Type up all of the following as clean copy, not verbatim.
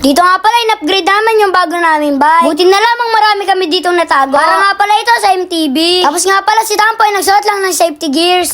Dito nga pala, in-upgrade naman yung bago naming bike. Buti na lamang marami kami ditong natago. Para nga pala ito sa MTV. Tapos nga pala si Tampoy nagsuot lang ng safety gears.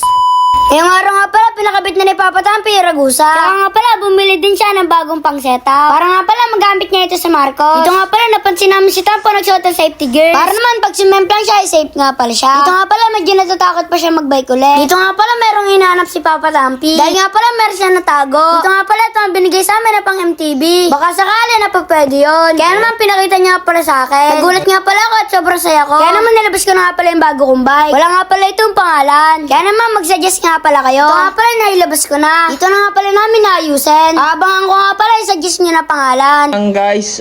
Ngayong araw nga pala, pinakabit na ni Papa Tampi yung Ragusa. Kaya nga pala, bumili din siya ng bagong pang setup. Para nga pala, magamit niya ito sa Marcos. Dito nga pala, napansin namin si Tampo nagsuot ng safety gears. Para naman, pag sumemplang siya, safe nga pala siya. Dito nga pala, medyo natatakot pa siya magbike ulit. Dito nga pala, merong hinahanap si Papa Tampi. Dahil nga pala, meron siya natago. Dito nga pala, ito ang binigay sa amin na pang MTV. Baka sakali na pa pwede yun. Kaya naman, pinakita niya nga pala sa akin. Nagulat nga pala ako at sobrang saya ko. Kaya naman, nilabas ko na nga pala yung bago kong bike. Wala nga pala itong pangalan. Kaya naman, mag-suggest nga pala kayo. Ito nga pala, nailabas ko na. Ito na nga pala namin naayusin. Abangan ko nga pala, i-suggest nyo na pangalan. Guys,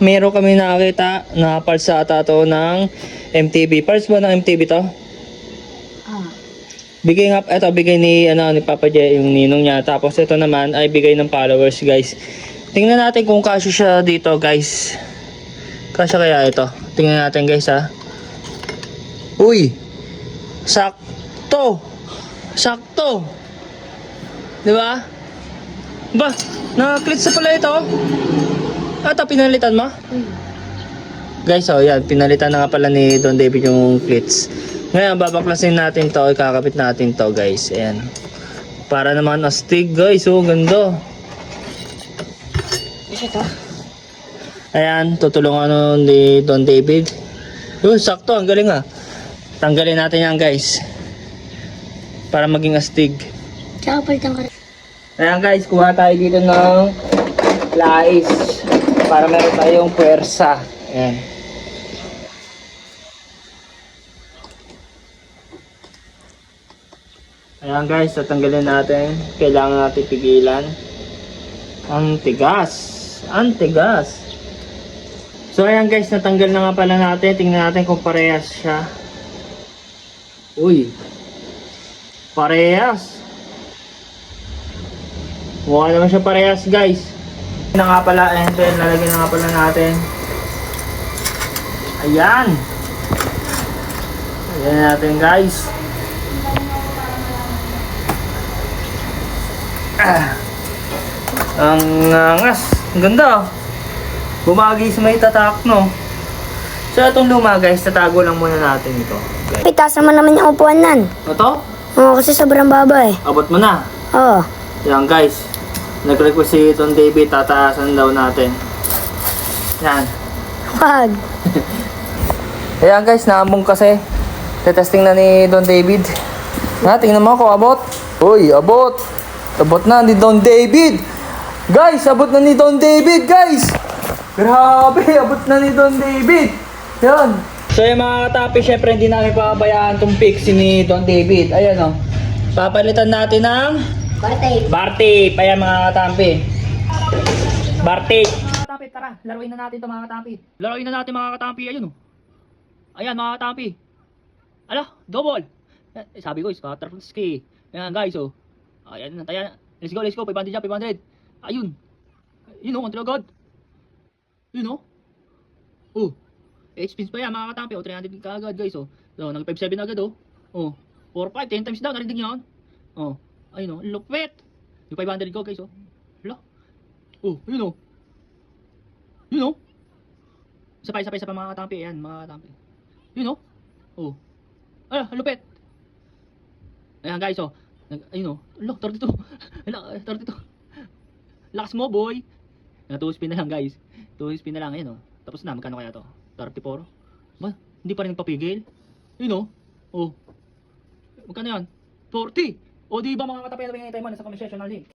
meron kami nakakita na parts ata to ng MTV. Parts ba ng MTV to? Bigay nga, eto bigay ni Papa J, yung ninong niya. Tapos ito naman ay bigay ng followers, guys. Tingnan natin kung kasya siya dito, guys. Kasya kaya ito? Tingnan natin, guys, ha. Uy! Sakto! Sakto! Di ba? Ba, naka-clits na pala ito. Ito, pinalitan mo? Guys, oh, yan. Pinalitan na nga pala ni Don David yung clits. Ngayon, babaklasin natin to. Ikakapit natin to, guys. Ayan. Para naman astig, guys. Oh, ganda. Ayan, tutulungan ni Don David. Sakto. Ang galing, ah. Tanggalin natin yan, guys. Para maging astig. Tsaka palitan ka rin. Ayan, guys, kuha tayo dito ng lais para meron tayong puwersa. Ayan. Ayan, guys, tatanggalin natin. Kailangan natin pigilan. Ang tigas. Ang tigas. So ayan, guys, natanggal na nga pala natin. Tingnan natin kung parehas siya. Uy, parehas. Mukha naman siya parehas, guys. Na nga pala, and then lalagyan na nga pala natin. Ayan. Ayan natin, guys. Ang angas. Ang ganda. Bumagi sa may tatak, no? So itong luma, guys, tatago lang muna natin ito. Pitas naman yung upuan nan. Ito? Oo, kasi sobrang baba eh. Abot mo na. Oo. Yan, guys. Nag-request si Don David, tataasan daw natin. Yan. Wag. Ayan, guys, naambong kasi. Tetesting na ni Don David. Ha, tingnan mo ako, abot. Uy, abot. Abot na ni Don David. Guys, abot na ni Don David, guys. Grabe, abot na ni Don David. Yan. So yung mga katapi, syempre hindi namin papabayaan itong pixie ni Don David. Ayan, oh. Papalitan natin ng bar tape. Ayan, mga katampi. Bar tape. Mga katampi, tara. Laruin na natin ito, mga katampi. Laruin na natin, mga katampi. Ayun, oh. Ayan, mga katampi. Ala, double. Sabi ko, Skatarski. Ayan, guys, oh. Ayan, ayan. Let's go, let's go. 500 dyan, 500. Ayun. Yun, oh. Kontra agad. Yun, oh. Oh. 8 spins pa yan, mga katampi. Oh, 300 ka agad, guys, oh. So, nag-57 agad, oh. Oh. 4-5, 10 times daw. Narinig niyo yan. Oh. Ayun, oh. Lupit. Yung 500 ko, guys, oh. Hala. Oh, yun, oh. Yun, oh. Isa pa, mga katampi. Ayan, mga katampi. Yun, oh. Oh. Ala, lupit. Ayan, guys, oh. Ayun, oh. Ala, 32. Ala, 32. Lakas mo, boy. 2 spin na lang, guys. 2 spin na lang, ayan, oh. Tapos na, magkano kaya to? 34. Ba, hindi pa rin nagpapigil. Yun, oh. Oh. Magkano yan? 40. O, di ba mga katapi na pinangitay mo? Nasa comment section na link.